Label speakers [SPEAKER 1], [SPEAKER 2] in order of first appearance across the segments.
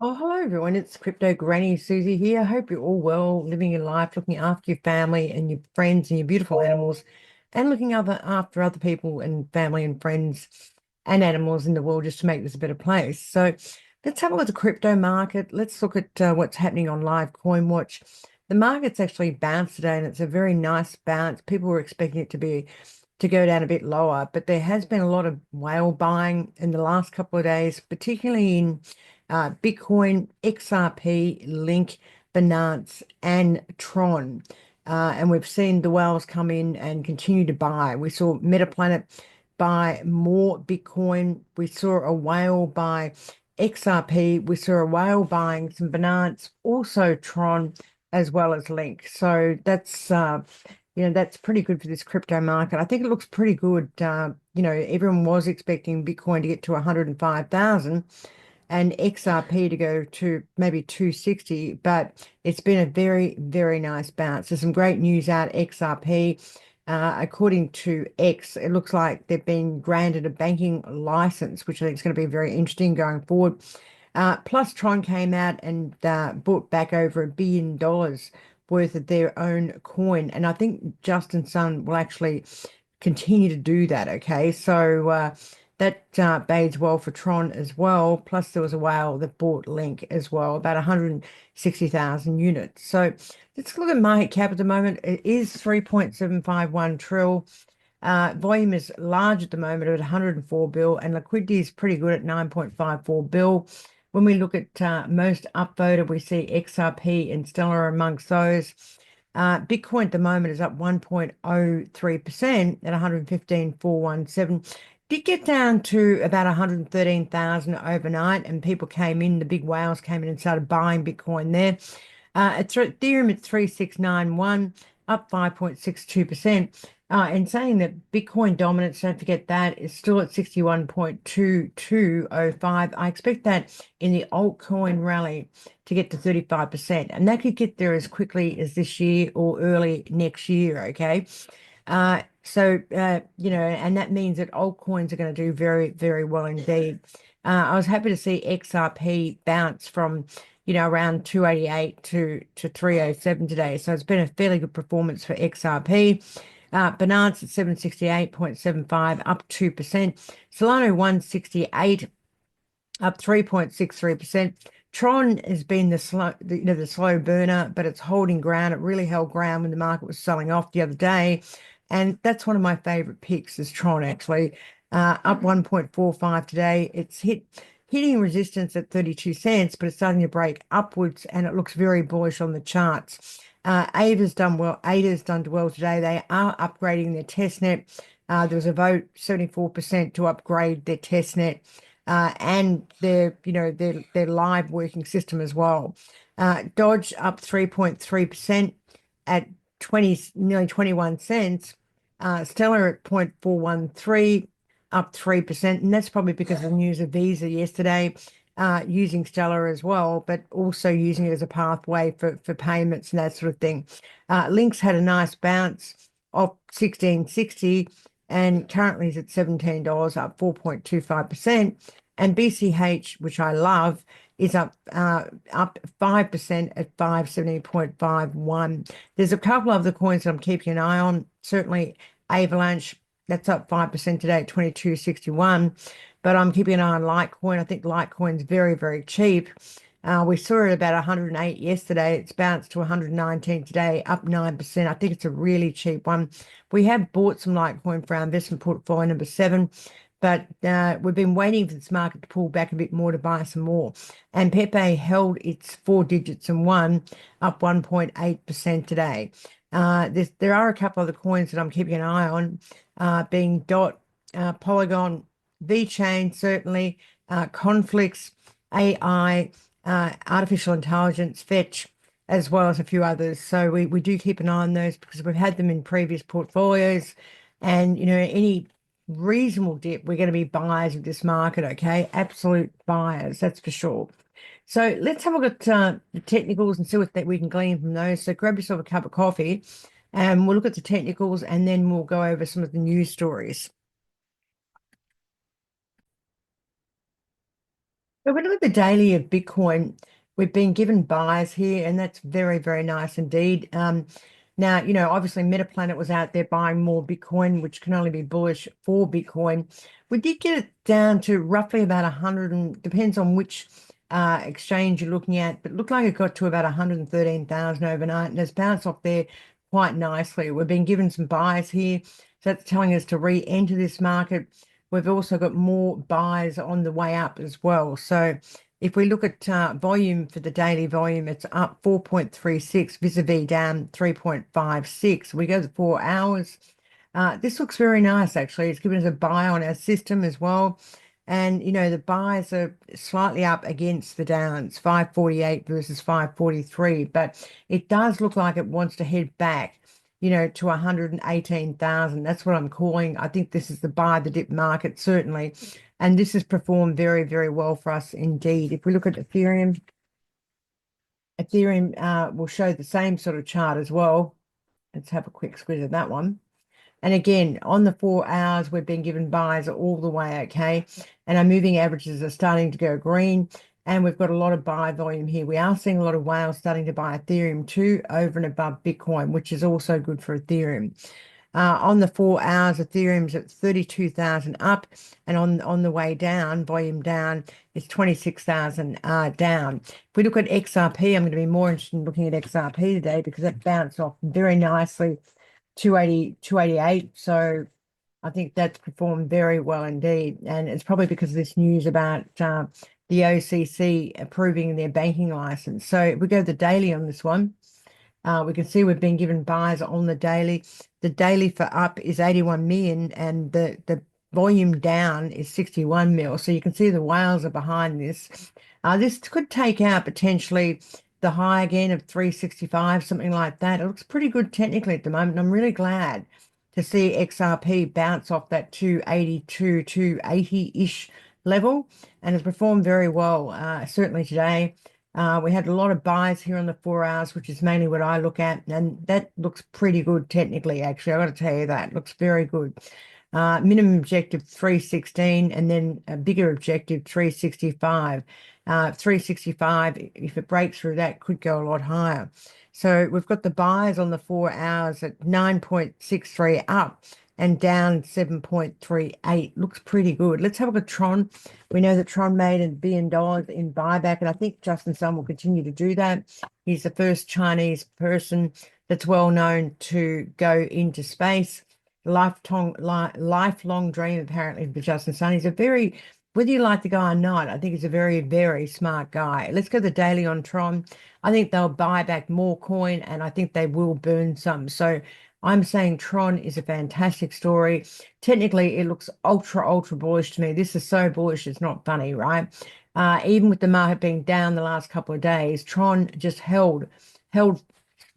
[SPEAKER 1] Oh, hello everyone. It's Crypto Granny Susie here. I hope you're all well, living your life, looking after your family and your friends and your beautiful animals, and looking after other people and family and friends and animals in the world just to make this a better place. So let's have a look at the crypto market. Let's look at what's happening on Live Coin Watch. The market's actually bounced today, and it's a very nice bounce. People were expecting it to go down a bit lower, but there has been a lot of whale buying in the last couple of days, particularly in Bitcoin, XRP, Link, Binance, and Tron. And we've seen the whales come in and continue to buy. We saw Metaplanet buy more Bitcoin. We saw a whale buy XRP. We saw a whale buying some Binance, also Tron, as well as Link. So that's pretty good for this crypto market. I think it looks pretty good. Everyone was expecting Bitcoin to get to 105,000 and XRP to go to maybe 260, but it's been a very, very nice bounce. There's some great news out XRP. According to X, it looks like they've been granted a banking license, which I think is going to be very interesting going forward. Plus, Tron came out and bought back over $1 billion worth of their own coin. And I think Justin Sun will actually continue to do that. Okay. So that bodes well for Tron as well. Plus, there was a whale that bought Link as well, about 160,000 units. So let's look at market cap at the moment. It is 3.751 trill. Volume is large at the moment at 104 bill, and liquidity is pretty good at 9.54 bill. When we look at most upvoted, we see XRP and Stellar amongst those. Bitcoin at the moment is up 1.03% at 115,417. Did get down to about 113,000 overnight, and people came in, the big whales came in and started buying Bitcoin there. Ethereum at 3691, up 5.62%. And saying that Bitcoin dominance, don't forget that, is still at 61.2205. I expect that in the altcoin rally to get to 35%. And that could get there as quickly as this year or early next year, okay? And that means that altcoins are going to do very, very well indeed. I was happy to see XRP bounce from around 288 to 307 today. So it's been a fairly good performance for XRP. Binance at 768.75, up 2%. Solana 168, up 3.63%. Tron has been the slow burner, but it's holding ground. It really held ground when the market was selling off the other day. And that's one of my favorite picks is Tron, actually. Up 1.45 today. It's hitting resistance at 32 cents, but it's starting to break upwards and it looks very bullish on the charts. Ava's done well. Ada's done well today. They are upgrading their testnet. There was a vote, 74% to upgrade their testnet and their live working system as well. Dodge up 3.3% at nearly 21 cents. Stellar at 0.413, up 3%. And that's probably because of the news of Visa yesterday, using Stellar as well, but also using it as a pathway for payments and that sort of thing. Link's had a nice bounce off 1660 and currently is at $17, up 4.25%. And BCH, which I love, is up 5% at 570.51. There's a couple of the coins that I'm keeping an eye on. Certainly Avalanche, that's up 5% today at 22.61. But I'm keeping an eye on Litecoin. I think Litecoin's very, very cheap. We saw it about 108 yesterday. It's bounced to 119 today, up 9%. I think it's a really cheap one. We have bought some Litecoin for our investment portfolio number 7, but we've been waiting for this market to pull back a bit more to buy some more. And Pepe held its 4 digits and won, up 1.8% today. There are a couple of the coins that I'm keeping an eye on, being DOT, Polygon, VeChain, certainly, Conflicts, AI, artificial intelligence, Fetch, as well as a few others. So we do keep an eye on those because we've had them in previous portfolios. And, any reasonable dip, we're going to be buyers of this market, okay? Absolute buyers, that's for sure. So let's have a look at the technicals and see what we can glean from those. So grab yourself a cup of coffee and we'll look at the technicals and then we'll go over some of the news stories. But when we look at the daily of Bitcoin, we've been given buys here, and that's very, very nice indeed. Now, obviously Metaplanet was out there buying more Bitcoin, which can only be bullish for Bitcoin. We did get it down to roughly about 100, and depends on which exchange you're looking at, but it looked like it got to about 113,000 overnight, and it's bounced off there quite nicely. We've been given some buys here, so that's telling us to re-enter this market. We've also got more buys on the way up as well. So if we look at volume for the daily volume, it's up 4.36 vis-a-vis down 3.56. We go to 4 hours. This looks very nice, actually. It's given us a buy on our system as well. And, the buys are slightly up against the downs, 548 versus 543. But it does look like it wants to head back, to 118,000. That's what I'm calling. I think this is the buy the dip market, certainly. And this has performed very, very well for us indeed. If we look at Ethereum, will show the same sort of chart as well. Let's have a quick squeeze of that one. And again, on the 4 hours, we've been given buys all the way, okay? And our moving averages are starting to go green. And we've got a lot of buy volume here. We are seeing a lot of whales starting to buy Ethereum too, over and above Bitcoin, which is also good for Ethereum. On the 4 hours, Ethereum's at 32,000 up, and on the way down, volume down, it's 26,000 down. If we look at XRP, I'm going to be more interested in looking at XRP today because that bounced off very nicely, 280, 288. So I think that's performed very well indeed. And it's probably because of this news about the OCC approving their banking license. So if we go to the daily on this one, we can see we've been given buys on the daily. The daily for up is 81 million and the volume down is 61 mil. So you can see the whales are behind this. This could take out potentially the high again of 365, something like that. It looks pretty good technically at the moment. I'm really glad to see XRP bounce off that 282, 280-ish level and has performed very well, certainly today. We had a lot of buys here on the 4 hours, which is mainly what I look at, and that looks pretty good technically, actually. I got to tell you that. It looks very good. Minimum objective 316 and then a bigger objective 365. 365, if it breaks through that, could go a lot higher. So we've got the buys on the 4 hours at 9.63 up and down 7.38. Looks pretty good. Let's have a look at Tron. We know that Tron made $1 billion in buyback, and I think Justin Sun will continue to do that. He's the first Chinese person that's well known to go into space. Lifelong dream, apparently, for Justin Sun. He's a very, whether you like the guy or not, I think he's a very, very smart guy. Let's go to the daily on Tron. I think they'll buy back more coin, and I think they will burn some. So I'm saying Tron is a fantastic story. Technically, it looks ultra, ultra bullish to me. This is so bullish, it's not funny, right? Even with the market being down the last couple of days, Tron just held,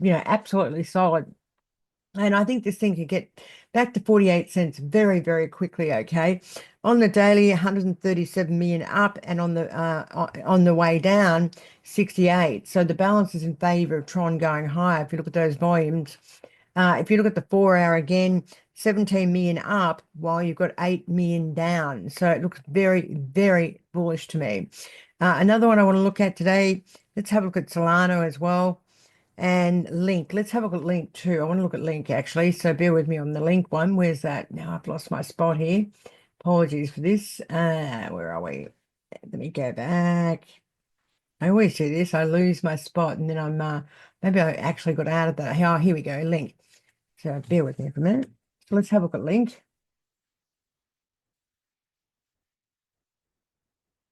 [SPEAKER 1] absolutely solid. And I think this thing could get back to 48 cents very, very quickly, okay? On the daily, 137 million up, and on the way down, 68. So the balance is in favor of Tron going higher if you look at those volumes. If you look at the 4 hour again, 17 million up while you've got 8 million down. So it looks very, very bullish to me. Another one I want to look at today, let's have a look at Solana as well. And Link. Let's have a look at Link too. I want to look at Link actually. So bear with me on the Link one. Where's that? Now I've lost my spot here. Apologies for this. Where are we? Let me go back. I always do this. I lose my spot and then I'm maybe I actually got out of that. Oh, here we go. Link. So bear with me for a minute. So let's have a look at Link.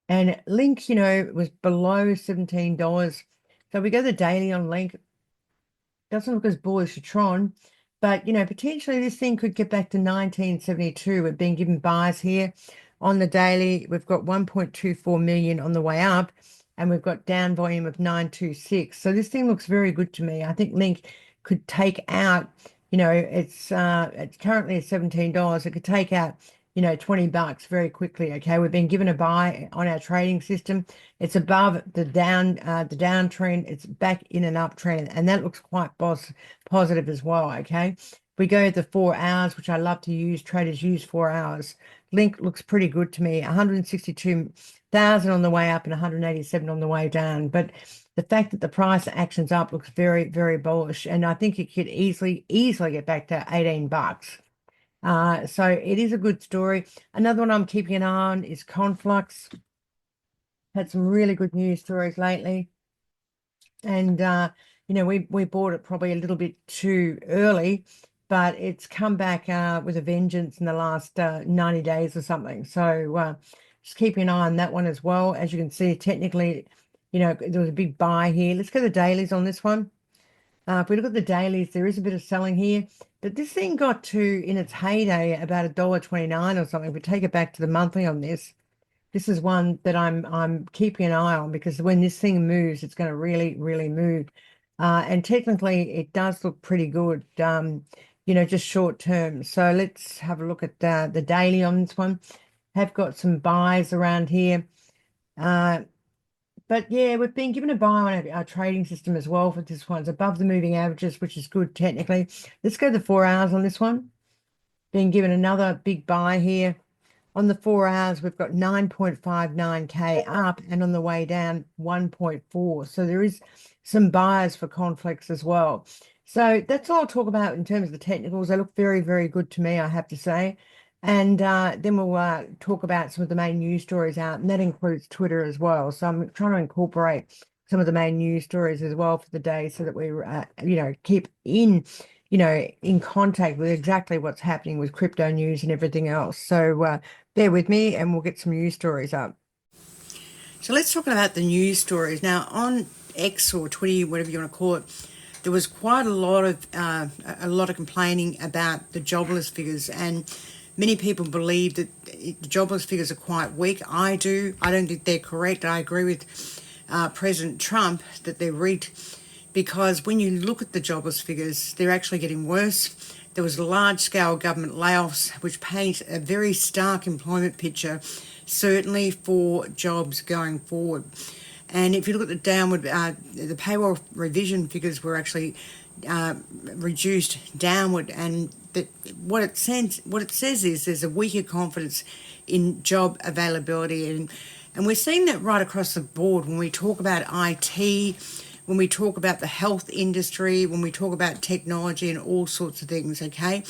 [SPEAKER 1] And Link, was below $17. So we go the daily on Link. Doesn't look as bullish as Tron, but potentially this thing could get back to 1972. We've been given buys here on the daily. We've got 1.24 million on the way up, and we've got down volume of 926. So this thing looks very good to me. I think Link could take out, it's currently at $17. It could take out, $20 very quickly. Okay, we've been given a buy on our trading system. It's above the downtrend. It's back in an uptrend, and that looks quite positive as well. Okay, we go to the 4 hours, which I love to use. Traders use 4 hours. Link looks pretty good to me. 162 1,000 on the way up and 187 on the way down. But the fact that the price action's up looks very, very bullish. And I think it could easily get back to $18. So it is a good story. Another one I'm keeping an eye on is Conflux. Had some really good news stories lately. And we bought it probably a little bit too early, but it's come back with a vengeance in the last 90 days or something. So just keeping an eye on that one as well. As you can see, technically, there was a big buy here. Let's go to the dailies on this one. If we look at the dailies, there is a bit of selling here, but this thing got to, in its heyday, about $1.29 or something. If we take it back to the monthly on this, this is one that I'm keeping an eye on, because when this thing moves, it's going to really, really move. And technically, it does look pretty good, just short term. So let's have a look at the daily on this one. Have got some buys around here. But yeah, we've been given a buy on our trading system as well for this one. It's above the moving averages, which is good technically. Let's go to the 4 hours on this one. Being given another big buy here. On the 4 hours, we've got 9.59K up, and on the way down, 1.4. So there is some buyers for Conflicts as well. So that's all I'll talk about in terms of the technicals. They look very, very good to me, I have to say. And then we'll talk about some of the main news stories out, and that includes Twitter as well. So I'm trying to incorporate some of the main news stories as well for the day, so that we, keep in contact with exactly what's happening with crypto news and everything else. So bear with me, and we'll get some news stories up. So let's talk about the news stories now. On X or Twitter, whatever you want to call it, there was quite a lot of complaining about the jobless figures, and many people believe that the jobless figures are quite weak. I don't think they're correct. I agree with President Trump that they're rigged, because when you look at the jobless figures, they're actually getting worse. There was large-scale government layoffs, which paint a very stark employment picture, certainly for jobs going forward. And if you look at the downward, the payroll revision figures were actually reduced downward, and what it says is there's a weaker confidence in job availability, and we're seeing that right across the board when we talk about IT, when we talk about the health industry, when we talk about technology and all sorts of things. Okay,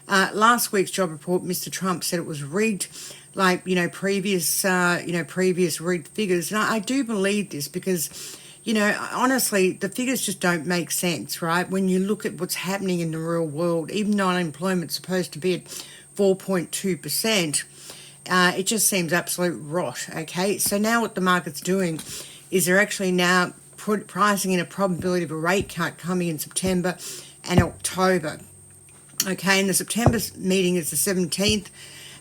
[SPEAKER 1] last week's job report, Mr. Trump said it was rigged, like previous rigged figures, and I do believe this because, honestly, the figures just don't make sense, right? When you look at what's happening in the real world, even though unemployment's supposed to be at 4.2%, it just seems absolute rot, okay? So now what the market's doing is they're actually now pricing in a probability of a rate cut coming in September and October, okay? And the September meeting is the 17th,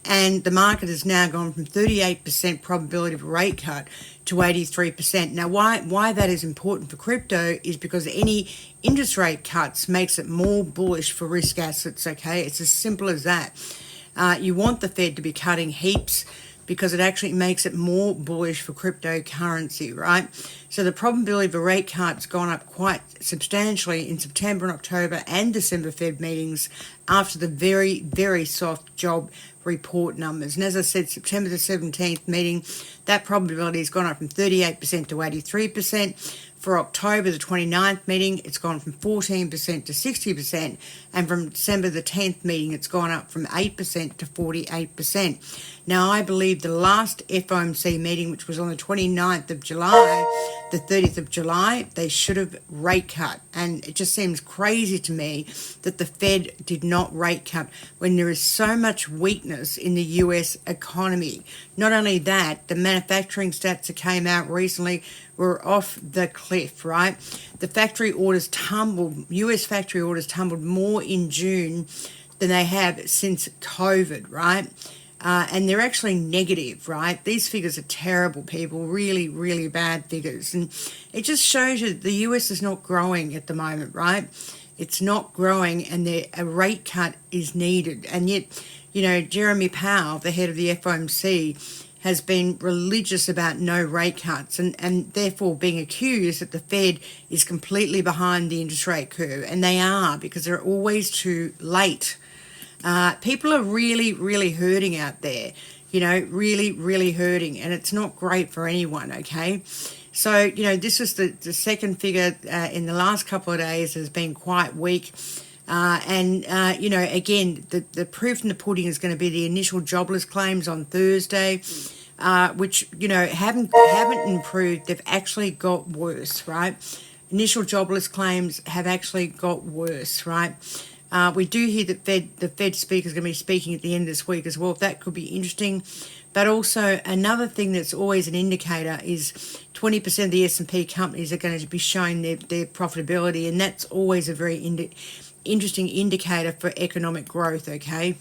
[SPEAKER 1] and the market has now gone from 38% probability of a rate cut to 83%. Now, why that is important for crypto is because any interest rate cuts makes it more bullish for risk assets, okay? It's as simple as that. You want the Fed to be cutting heaps, because it actually makes it more bullish for cryptocurrency, right? So the probability of a rate cut's gone up quite substantially in September and October and December Fed meetings after the very, very soft job report numbers. And as I said, September the 17th meeting, that probability has gone up from 38% to 83%. For October the 29th meeting, it's gone from 14% to 60%, and from December the 10th meeting, it's gone up from 8% to 48%. Now, I believe the last FOMC meeting, which was on the 29th of July, the 30th of July, they should have rate cut. And it just seems crazy to me that the Fed did not rate cut when there is so much weakness in the US economy. Not only that, the manufacturing stats that came out recently were off the cliff, right? The factory orders tumbled, US factory orders tumbled more in June than they have since COVID, right? And they're actually negative, right? These figures are terrible, people, really, really bad figures. And it just shows you that the US is not growing at the moment, right? It's not growing, and a rate cut is needed. And yet, Jeremy Powell, the head of the FOMC, has been religious about no rate cuts, and therefore being accused that the Fed is completely behind the interest rate curve. And they are, because they're always too late. People are really, really hurting out there. really, really hurting, and it's not great for anyone, okay? So, this is the second figure in the last couple of days has been quite weak. Again, the proof in the pudding is going to be the initial jobless claims on Thursday, which, haven't improved. They've actually got worse, right? Initial jobless claims have actually got worse, right? We do hear that the Fed speaker is going to be speaking at the end of this week as well. That could be interesting. But also another thing that's always an indicator is 20% of the S&P companies are going to be showing their profitability, and that's always a very interesting indicator for economic growth, okay?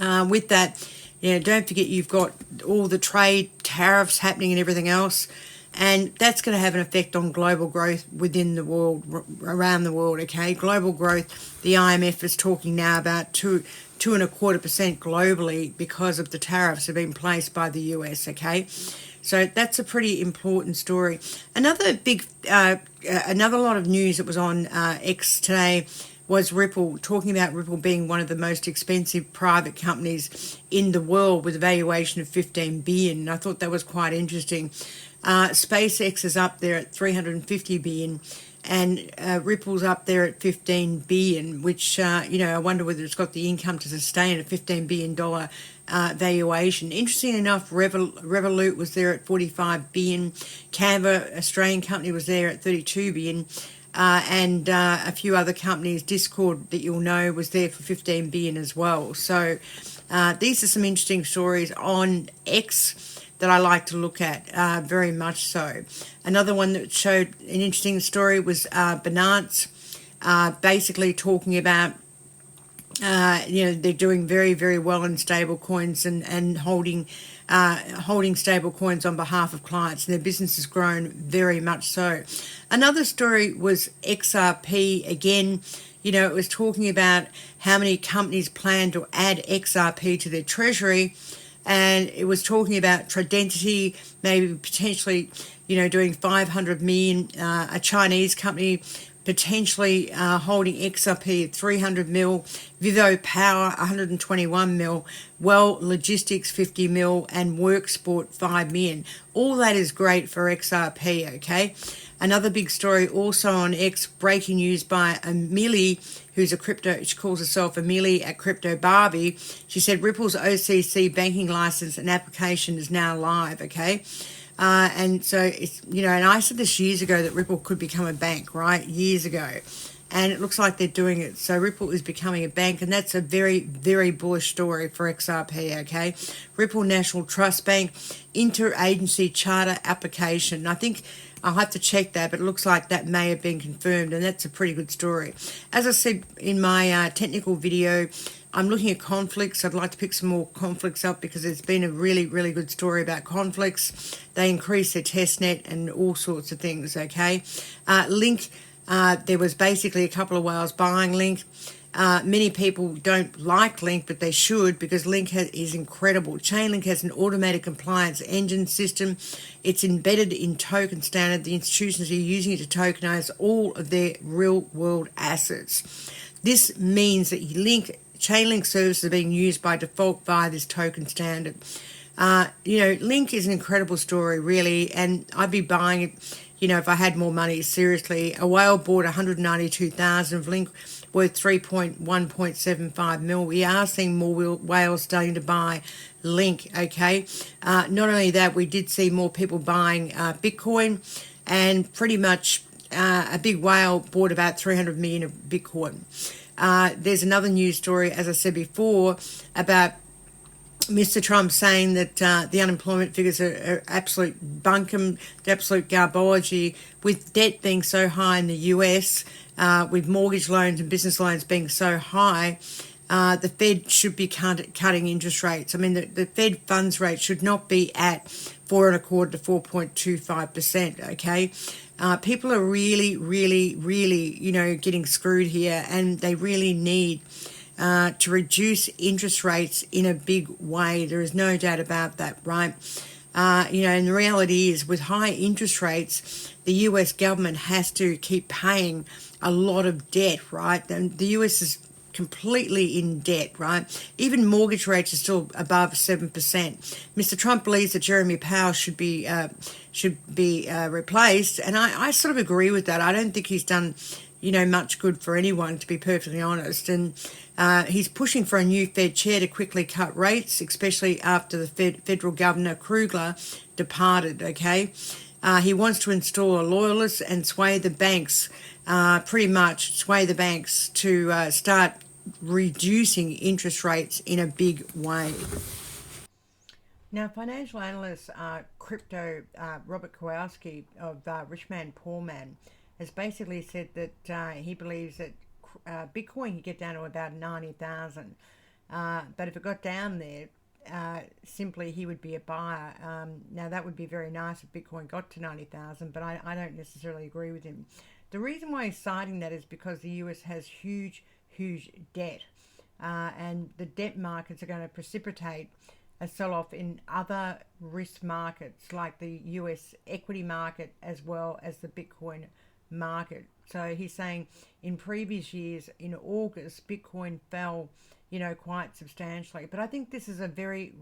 [SPEAKER 1] With that, don't forget you've got all the trade tariffs happening and everything else, and that's going to have an effect on global growth within the world, around the world, okay? Global growth, the IMF is talking now about 2.25% globally because of the tariffs that have been placed by the US, okay? So that's a pretty important story. Another lot of news that was on X today was Ripple, talking about Ripple being one of the most expensive private companies in the world with a valuation of $15 billion. I thought that was quite interesting. SpaceX is up there at $350 billion, and Ripple's up there at $15 billion, which, I wonder whether it's got the income to sustain a $15 billion valuation. Interesting enough, Revolut was there at $45 billion. Canva, Australian company, was there at $32 billion. And a few other companies, Discord, that you'll know, was there for $15 billion as well. So these are some interesting stories on X that I like to look at, very much so. Another one that showed an interesting story was Binance, basically talking about, they're doing very, very well in stable coins and holding stable coins on behalf of clients, and their business has grown very much so. Another story was XRP again. It was talking about how many companies plan to add XRP to their treasury, and it was talking about Tridentity maybe potentially, doing 500 million, a Chinese company potentially holding XRP at 300 mil, Vivo Power 121 mil, Well Logistics 50 mil, and Worksport 5 million. All that is great for XRP, okay? Another big story also on X, breaking news by Amelie, who's a crypto, she calls herself Amelie at Crypto Barbie. She said Ripple's OCC banking license and application is now live, okay? And so it's, and I said this years ago that Ripple could become a bank, right? Years ago. And it looks like they're doing it. So Ripple is becoming a bank, and that's a very, very bullish story for XRP, okay? Ripple National Trust Bank, interagency charter application. I think I'll have to check that, but it looks like that may have been confirmed, and that's a pretty good story. As I said in my technical video, I'm looking at conflicts. I'd like to pick some more conflicts up because there's been a really, really good story about conflicts. They increase their testnet and all sorts of things, okay? Link, there was basically a couple of whales buying Link. Many people don't like Link, but they should, because Link is incredible. Chainlink has an automated compliance engine system. It's embedded in token standard. The institutions are using it to tokenize all of their real-world assets. This means that Chainlink services are being used by default via this token standard. Link is an incredible story, really, and I'd be buying it, if I had more money, seriously. A whale bought 192,000 of Link, worth 1.75 mil. We are seeing more whales starting to buy Link, okay? Not only that, we did see more people buying Bitcoin, and pretty much a big whale bought about 300 million of Bitcoin. There's another news story, as I said before, about Mr. Trump saying that the unemployment figures are absolute bunkum, absolute garbology, with debt being so high in the US, with mortgage loans and business loans being so high. The Fed should be cutting interest rates. I mean, the Fed funds rate should not be at 4.25% to 4.25%, okay? People are really, really, really, getting screwed here, and they really need to reduce interest rates in a big way. There is no doubt about that, right? And the reality is, with high interest rates, the US government has to keep paying a lot of debt, right? And the US is
[SPEAKER 2] completely in debt, right? Even mortgage rates are still above 7%. Mr. Trump believes that Jeremy Powell should be replaced, and I sort of agree with that. I don't think he's done, much good for anyone, to be perfectly honest. And he's pushing for a new Fed chair to quickly cut rates, especially after the federal governor Krugler departed. Okay, he wants to install a loyalist and sway the banks, pretty much sway the banks to start reducing interest rates in a big way.
[SPEAKER 1] Now, financial analyst Robert Kowalski of Rich Man Poor Man has basically said that he believes that Bitcoin could get down to about 90,000. But if it got down there, simply he would be a buyer. Now, that would be very nice if Bitcoin got to 90,000, but I don't necessarily agree with him. The reason why he's citing that is because the US has huge, huge debt. And the debt markets are going to precipitate a sell-off in other risk markets like the US equity market as well as the Bitcoin market. So he's saying in previous years, in August, Bitcoin fell, quite substantially. But I think this is a very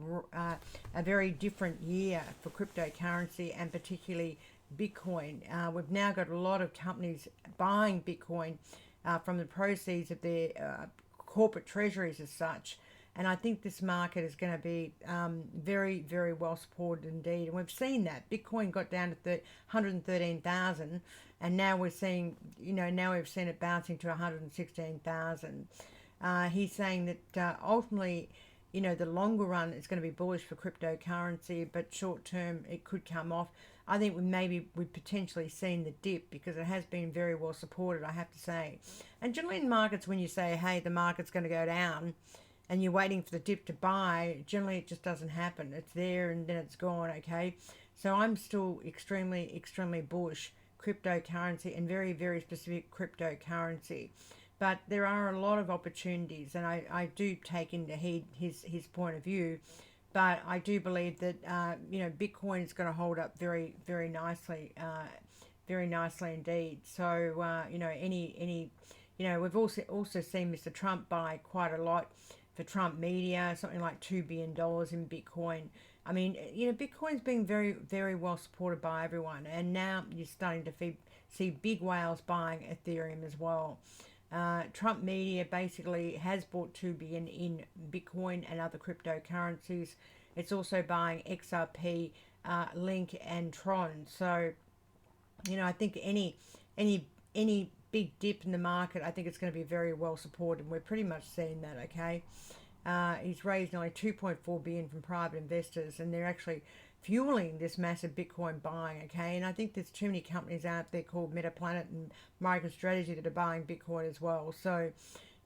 [SPEAKER 1] different year for cryptocurrency and particularly Bitcoin. We've now got a lot of companies buying Bitcoin from the proceeds of their corporate treasuries as such. And I think this market is going to be very, very well supported indeed. And we've seen that. Bitcoin got down to 113,000, and now we're seeing, now we've seen it bouncing to 116,000. He's saying that ultimately, the longer run is going to be bullish for cryptocurrency, but short term it could come off. I think we've potentially seen the dip because it has been very well supported, I have to say. And generally in markets, when you say, hey, the market's going to go down, and you're waiting for the dip to buy, generally it just doesn't happen. It's there and then it's gone, okay? So I'm still extremely, extremely bullish cryptocurrency and very, very specific cryptocurrency. But there are a lot of opportunities, and I do take into heed his point of view. But I do believe that, Bitcoin is going to hold up very, very nicely indeed. So, we've also seen Mr. Trump buy quite a lot for Trump Media, something like $2 billion in Bitcoin. I mean, Bitcoin's being very, very well supported by everyone. And now you're starting to see big whales buying Ethereum as well. Trump Media basically has bought $2 billion in Bitcoin and other cryptocurrencies. It's also buying XRP, Link, and Tron. So, I think any big dip in the market, I think it's going to be very well supported. And we're pretty much seeing that, okay? He's raised nearly 2.4 billion from private investors, and they're actually fueling this massive Bitcoin buying, okay? And I think there's too many companies out there called MetaPlanet and MicroStrategy that are buying Bitcoin as well. So,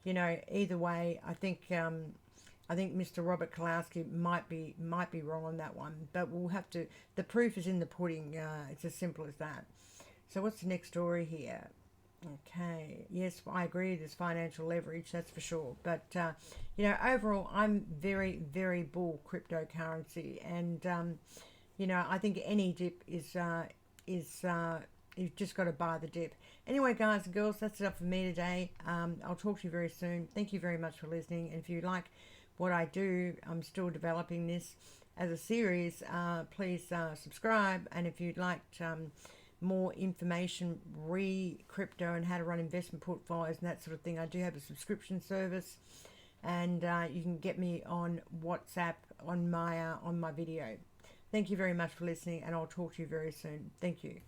[SPEAKER 1] either way, I think Mr. Robert Kowalski might be wrong on that one, but we'll have to. The proof is in the pudding. It's as simple as that. So, what's the next story here? Okay, yes, I agree. There's financial leverage, that's for sure. But overall, I'm very, very bull cryptocurrency, and I think any dip is you've just got to buy the dip. Anyway, guys and girls, that's enough for me today. I'll talk to you very soon. Thank you very much for listening. And if you like what I do, I'm still developing this as a series. Please subscribe, and if you'd like more information crypto and how to run investment portfolios and that sort of thing, I do have a subscription service, and you can get me on WhatsApp on my video. Thank you very much for listening, and I'll talk to you very soon. Thank you.